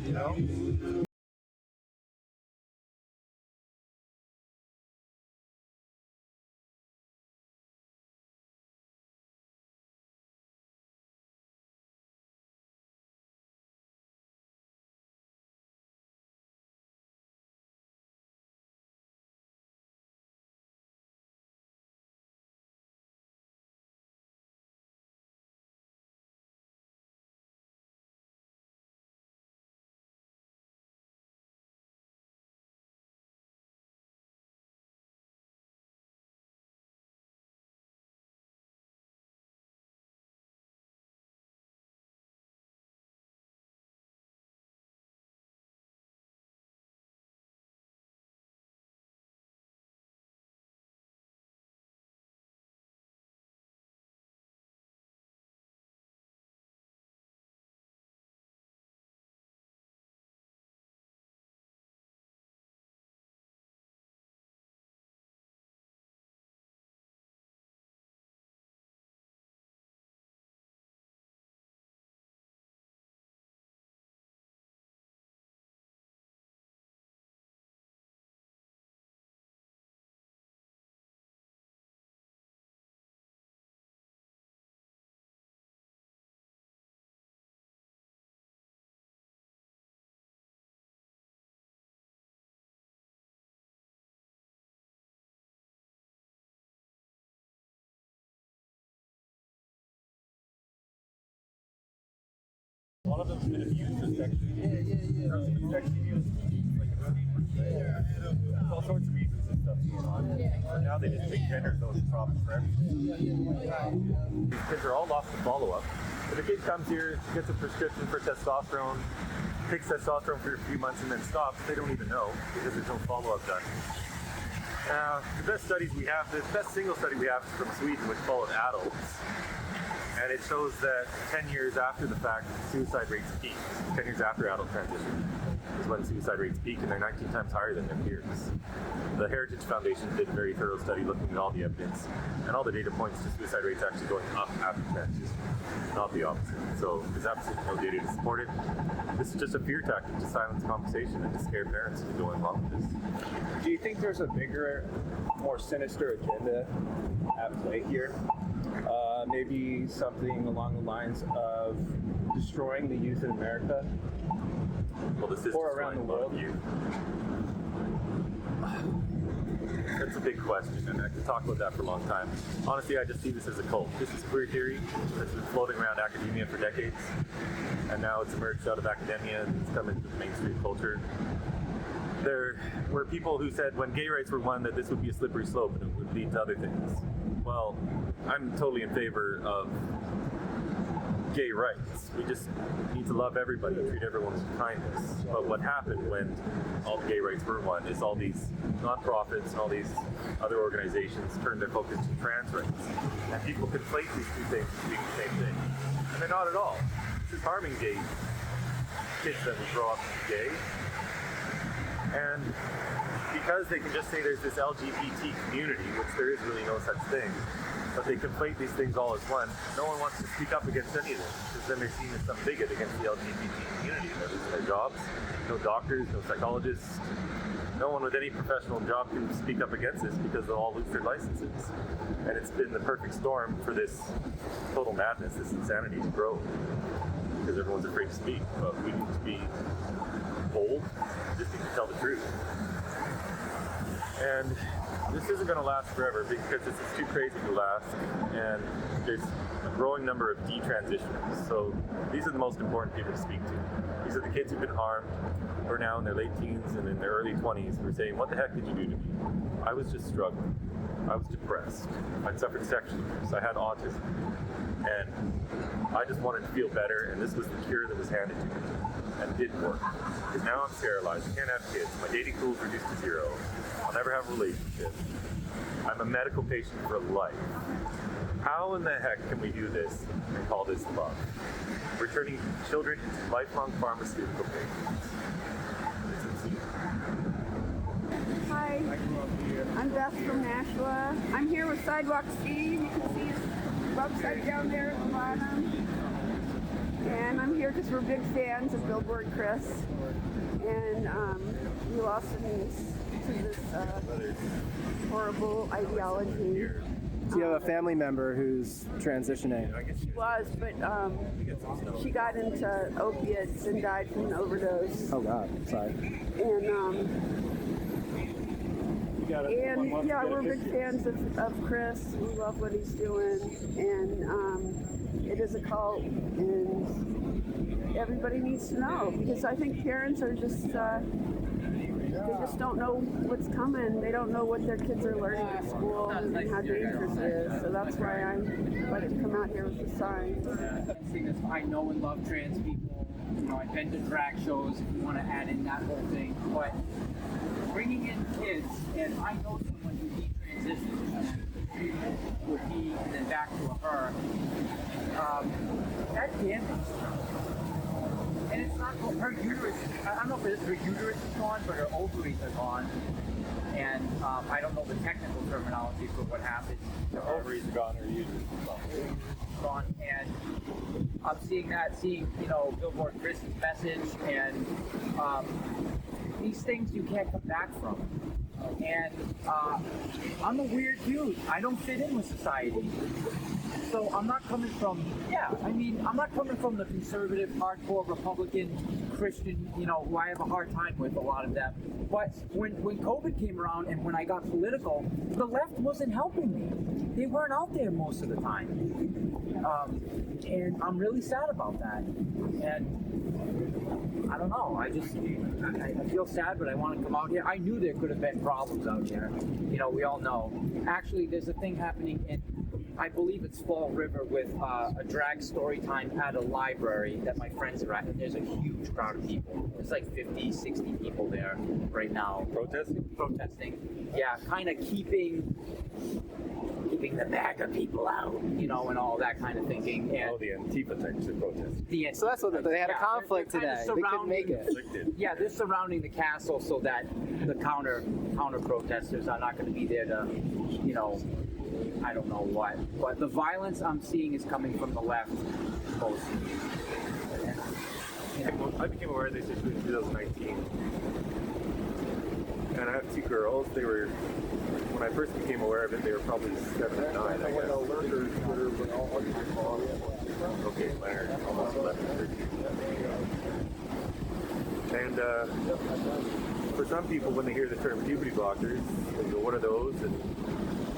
you know? A lot of them's been abused for sexually. Sexually abused, like all sorts of reasons and stuff going on. And now they just think gender is a problem for everything. These kids are all lost to follow-up. If a kid comes here, gets a prescription for testosterone, takes testosterone for a few months and then stops, they don't even know because there's no follow-up done. The best studies we have, the best single study we have is from Sweden, which followed adults. And it shows that 10 years after the fact, suicide rates peak. 10 years after adult transition is when suicide rates peak, and they're 19 times higher than their peers. The Heritage Foundation did a very thorough study looking at all the evidence, and all the data points to suicide rates actually going up after transition, not the opposite. So there's absolutely no data to support it. This is just a fear tactic to silence conversation and to scare parents into going along with this. Do you think there's a bigger, more sinister agenda at play here? Maybe something along the lines of destroying the youth in America, well, this is or around the world. That's a big question, and I could talk about that for a long time. Honestly, I just see this as a cult. This is queer theory that's been floating around academia for decades, and now it's emerged out of academia and it's come into the mainstream culture. There were people who said when gay rights were won that this would be a slippery slope and it would lead to other things. Well, I'm totally in favor of gay rights. We just need to love everybody and treat everyone with kindness. But what happened when all the gay rights were won is all these nonprofits and all these other organizations turned their focus to trans rights. And people conflate these two things as being the same thing. And they're not at all. This is harming gay kids that will grow up gay. And because they can just say there's this LGBT community, which there is really no such thing, but they conflate these things all as one, no one wants to speak up against any of this, because then they're seen as some bigot against the LGBT community. They're losing their jobs, no doctors, no psychologists, no one with any professional job can speak up against this because they'll all lose their licenses. And it's been the perfect storm for this total madness, this insanity to grow, because everyone's afraid to speak, but we need to be bold, just need to tell the truth. And this isn't going to last forever because this is too crazy to last, and there's a growing number of detransitioners. So these are the most important people to speak to. These are the kids who've been harmed, who are now in their late teens and in their early 20s, who are saying, what the heck did you do to me? I was just struggling. I was depressed. I'd suffered sexual abuse. I had autism. And I just wanted to feel better, and this was the cure that was handed to me. And it didn't work. Because now I'm sterilized. I can't have kids. My dating pool is reduced to zero. I'll never have a relationship. I'm a medical patient for life. How in the heck can we do this and call this love? We're turning children into lifelong pharmaceutical patients. It's insane. Hi, I'm Beth from Nashua. I'm here with Sidewalk Steve. You can see his website down there at the bottom. And I'm here here because we're big fans of Billboard Chris, and we lost him to this horrible ideology. So you have a family member who's transitioning. She was, but she got into opiates and died from an overdose. Oh God, sorry. And yeah, we're big fans of Chris. We love what he's doing, and it is a cult, and everybody needs to know, because I think parents are just they just don't know what's coming. They don't know what their kids are learning at school and how dangerous it is. So that's why I like to come out here with the signs. I know and love trans people. You know, I've been to drag shows, if you want to add in that whole thing. But bringing in kids, and I know someone who detransitioned with he and then back to a her, that damage. And it's not her uterus. I don't know if her uterus is gone, but her ovaries are gone. And I don't know the technical terminology for what happened. The ovaries are gone, her uterus is gone. And I'm seeing Billboard Chris's message, and these things you can't come back from. And I'm a weird dude. I don't fit in with society. So I'm not coming from, I'm not coming from the conservative, hardcore, Republican, Christian, who I have a hard time with, a lot of them. But when COVID came around and when I got political, the left wasn't helping me. They weren't out there most of the time. And I'm really sad about that. And I don't know, I feel sad, but I want to come out here. I knew there could have been problems out here. We all know. Actually, there's a thing happening in, I believe it's Fall River, with a drag story time at a library that my friends are at, and there's a huge crowd of people. There's like 50, 60 people there right now. Protesting. Yeah, kind of keeping the MAGA people out, and all that kind of thinking. And the Antifa types of protests. So that's what they had a conflict today. They couldn't make it. Yeah, they're surrounding the castle so that the counter protesters are not going to be there to, I don't know what. But the violence I'm seeing is coming from the left mostly. I became aware of this issue in 2019, and I have two girls. They were, when I first became aware of it, they were probably 7 and 9, I guess. Okay, Leonard, almost 11. And for some people, when they hear the term puberty blockers, they go, what are those? And,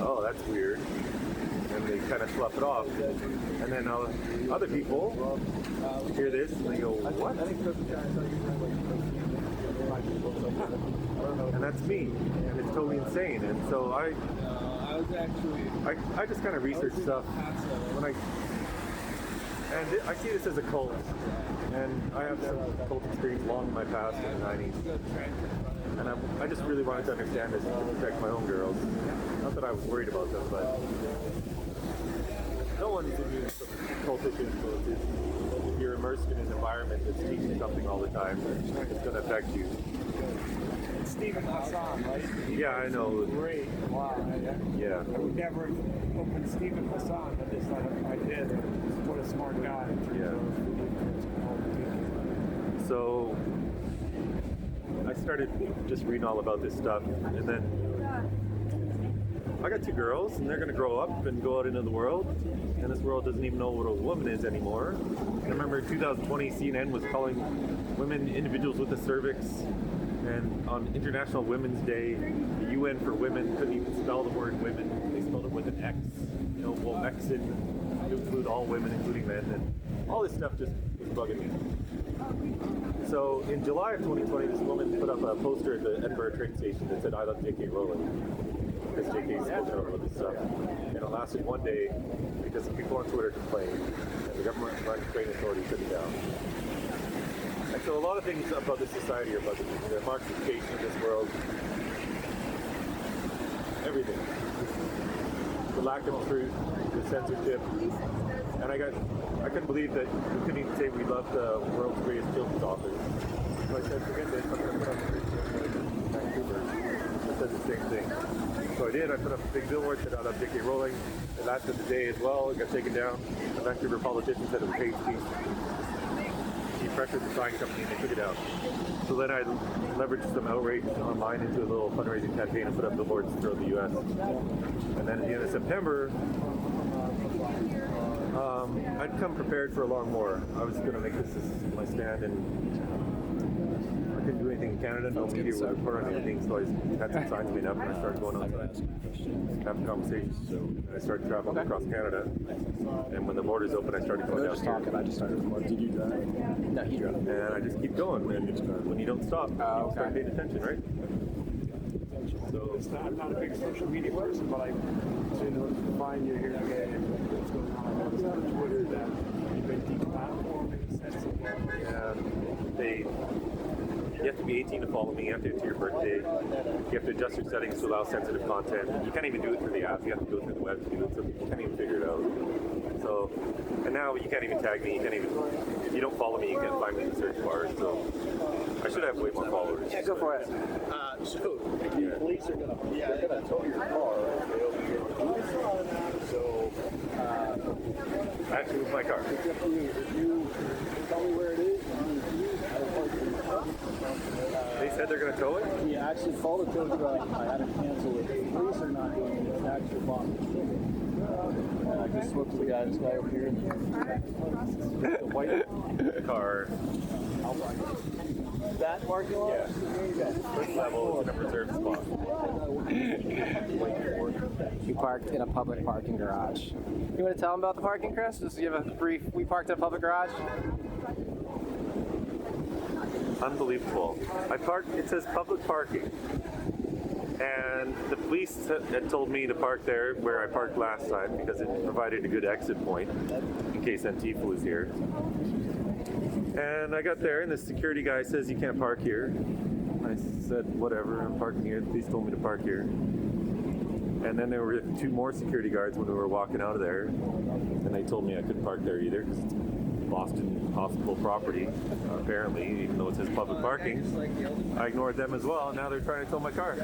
oh, that's weird. And they kind of slough it off. And then other people hear this and they go, what? And that's me. And it's totally insane. And so I just kind of research stuff. And I see this as a cult. And I have some cult experience long in my past in the 90s. And I just really wanted to understand this and protect my own girls. Not that I was worried about them, but no one's immune from cultish influences. If you're immersed in an environment that's teaching something all the time, it's going to affect you. It's Stephen Hassan, right? Yeah, I know. Great. Wow. Yeah. I would never open Stephen Hassan, but just like I did. What a smart guy. Yeah. So I started just reading all about this stuff, and then I got two girls, and they're going to grow up and go out into the world, and this world doesn't even know what a woman is anymore. I remember in 2020, CNN was calling women individuals with a cervix, and on International Women's Day, the UN for women couldn't even spell the word women. They spelled it with an X. X to include all women, including men, and all this stuff just was bugging me. So in July of 2020, this woman put up a poster at the Edinburgh train station that said, "I love J.K. Rowling." Because J.K. is supposed to know about this stuff. And it lasted one day because some people on Twitter complained, and the government-run train authority took it down. And so a lot of things about this society are bugging me. The marxification of this world, everything. The lack of truth, the censorship. And I couldn't believe that we couldn't even say we loved the world's greatest children's authors. So I said, forget this, I'm going to put up a picture of Vancouver that says the same thing. So I did, I put up a big billboard, said I love J.K. Rowling. It lasted the day as well, it got taken down. The Vancouver politician said it was hate speech. pressured the sign company and they took it out. So then I leveraged some outrage online into a little fundraising campaign and put up billboards throughout the U.S. And then at the end of September, I'd come prepared for a long war. I was going to make this my stand, and I couldn't do anything in Canada. No media would report on anything, so I had some signs made up and I started going outside, having conversations. And I started traveling across Canada. And when the borders opened, I started going down here. I just started recording. Did you drive? No, he drove. And I just keep going. And when you don't stop, you start paying attention, right? So I'm not a big social media person, but I find you here today and what's going on. I noticed on Twitter that you've been deplatformed. you have to be 18 to follow me. You have to do it to your birthday. You have to adjust your settings to allow sensitive content. You can't even do it through the app. You have to go through the web to do it. So you can't even figure it out. So, and now you can't even tag me. You can't even, if you don't follow me, you can't find me in the search bar. So I should have way more followers. Yeah, go for it. So the police are gonna tow your car. So Actually, it was my car. if you tell me where it is, They said they're going to tow it? he actually called the tow truck. I had to cancel it. The police are not doing it. It's actually box. And I just spoke to this guy over here. The white car. That parking lot? Yeah. First level is a reserved spot. We parked in a public parking garage. You want to tell them about the parking, Chris? Just give a brief. We parked in a public garage. Unbelievable. I parked, it says public parking. And the police had told me to park there where I parked last time because it provided a good exit point in case Antifa was here. And I got there and the security guy says you can't park here. I said, whatever, I'm parking here. The police told me to park here. And then there were 2 more security guards when we were walking out of there. And they told me I couldn't park there either because it's Boston Hospital property, apparently, even though it says public parking. I ignored them as well, and now they're trying to tow my car.